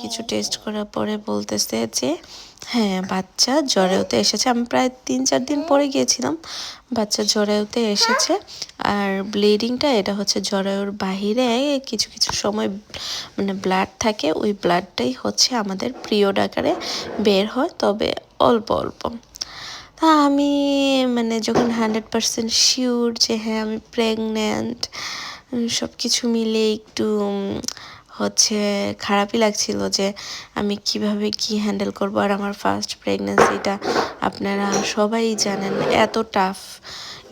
কিছু টেস্ট করার পরে বলতেছে যে হ্যাঁ বাচ্চা জরায়ুতে এসেছে। আমি প্রায় 3-4 দিন পরে গিয়েছিলাম, বাচ্চা জরায়ুতে এসেছে। আর ব্লিডিংটা এটা হচ্ছে জরায়ুর বাহিরে কিছু কিছু সময় মানে ব্লাড থাকে, ওই ব্লাডটাই হচ্ছে আমাদের পিরিয়ড আকারে বের হয়, তবে অল্প অল্প। তা আমি মানে যখন 100% শিওর যে হ্যাঁ আমি প্রেগন্যান্ট, সব কিছু মিলে একটু হচ্ছে খারাপই লাগছিল যে আমি কিভাবে কি হ্যান্ডেল করব। আর আমার ফার্স্ট প্রেগন্যান্সিটা আপনারা সবাই জানেন এত টাফ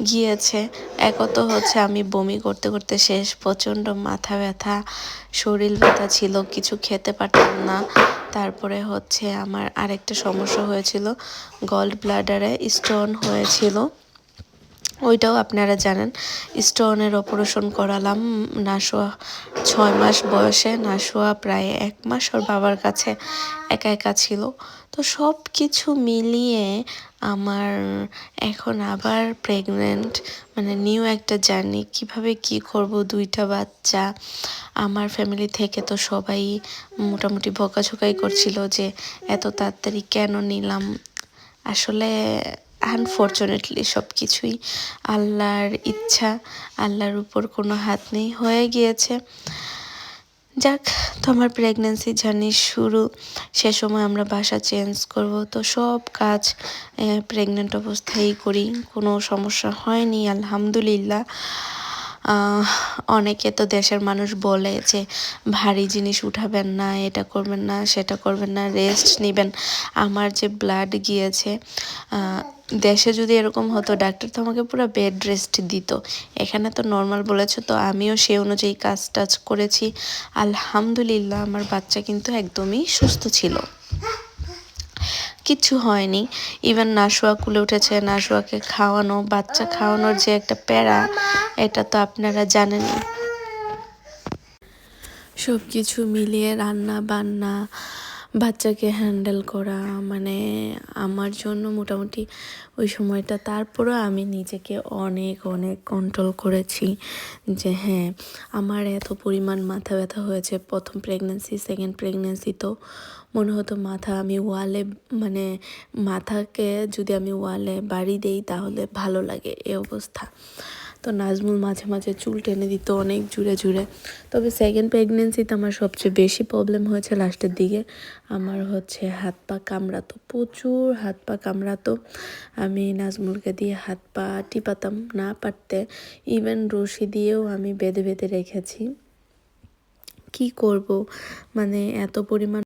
গিয়েছে। একত হচ্ছে আমি বমি করতে করতে শেষ, প্রচণ্ড মাথা ব্যথা, শরীর ব্যথা ছিল, কিছু খেতে পারতাম না। তারপরে হচ্ছে আমার আরেকটা সমস্যা হয়েছিল, গল্ড ব্লাডারে স্টোন হয়েছিল, ওইটাও আপনারা জানেন। স্টোনের অপারেশন করালাম নাশোয়া 6 মাস বয়সে, নাশোয়া প্রায় 1 মাস ওর বাবার কাছে একা একা ছিল। তো সব কিছু মিলিয়ে আমার এখন আবার প্রেগনেন্ট, মানে নিউ একটা জার্নি, কিভাবে কি করব, 2টা বাচ্চা। আমার ফ্যামিলি থেকে তো সবাই মোটামুটি বকাঝকাই করছিল যে এত তাড়াতাড়ি কেন নিলাম। আসলে আনফর্চুনেটলি সব কিছুই আল্লাহর ইচ্ছা, আল্লাহর উপর কোনো হাত নেই, হয়ে গিয়েছে। যাক, তো আমার প্রেগনেন্সি জার্নি শুরু। সে সময় আমরা বাসা চেঞ্জ করব, তো সব কাজ প্রেগনেন্ট অবস্থায় করি, কোনো সমস্যা হয়নি আলহামদুলিল্লাহ। অনেকে তো দেশের মানুষ বলে যে ভারী জিনিস উঠাবেন না, এটা করবেন না, সেটা করবেন না, রেস্ট নেবেন। আমার যে ব্লাড গিয়েছে, দেশে যদি এরকম হতো ডাক্তার তো আমাকে পুরো বেড রেস্ট দিত, এখানে তো নর্মাল বলেছে, তো আমিও সেই অনুযায়ী কাজ টাজ করেছি। আলহামদুলিল্লাহ আমার বাচ্চা কিন্তু একদমই সুস্থ ছিল, কিচ্ছু হয়নি। ইভেন নাশোয়া কুলে উঠেছে, নাশোয়াকে খাওয়ানো, বাচ্চা খাওয়ানোর যে একটা প্যারা, এটা তো আপনারা জানেনই। সব কিছু মিলিয়ে রান্না বান্না, বাচ্চাকে হ্যান্ডেল করা, মানে আমার জন্য মোটামুটি ওই সময়টা, তারপরেও আমি নিজেকে অনেক অনেক কন্ট্রোল করেছি যে হ্যাঁ আমার এত পরিমাণ মাথা ব্যথা হয়েছে। প্রথম প্রেগনেন্সি, সেকেন্ড প্রেগনেন্সি তো মনে হতো মাথা আমি ওয়ালে, মানে মাথাকে যদি আমি ওয়ালে বাড়ি দেই তাহলে ভালো লাগে, এ অবস্থা। তো নাজমুল মাঝে মাঝে চুল টেনে দিত অনেক জুড়ে জুড়ে। তবে সেকেন্ড প্রেগনেন্সিতে আমার সবচেয়ে বেশি প্রবলেম হয়েছে লাস্টের দিকে। আমার হচ্ছে হাত পা কামড়াতো, প্রচুর হাত পা কামড়াতো। আমি নাজমুলকে দিয়ে হাত পা টিপাতাম, না পারতে ইভেন রশি দিয়েও আমি বেঁধে বেঁধে রেখেছি। কি করব, মানে এত পরিমাণ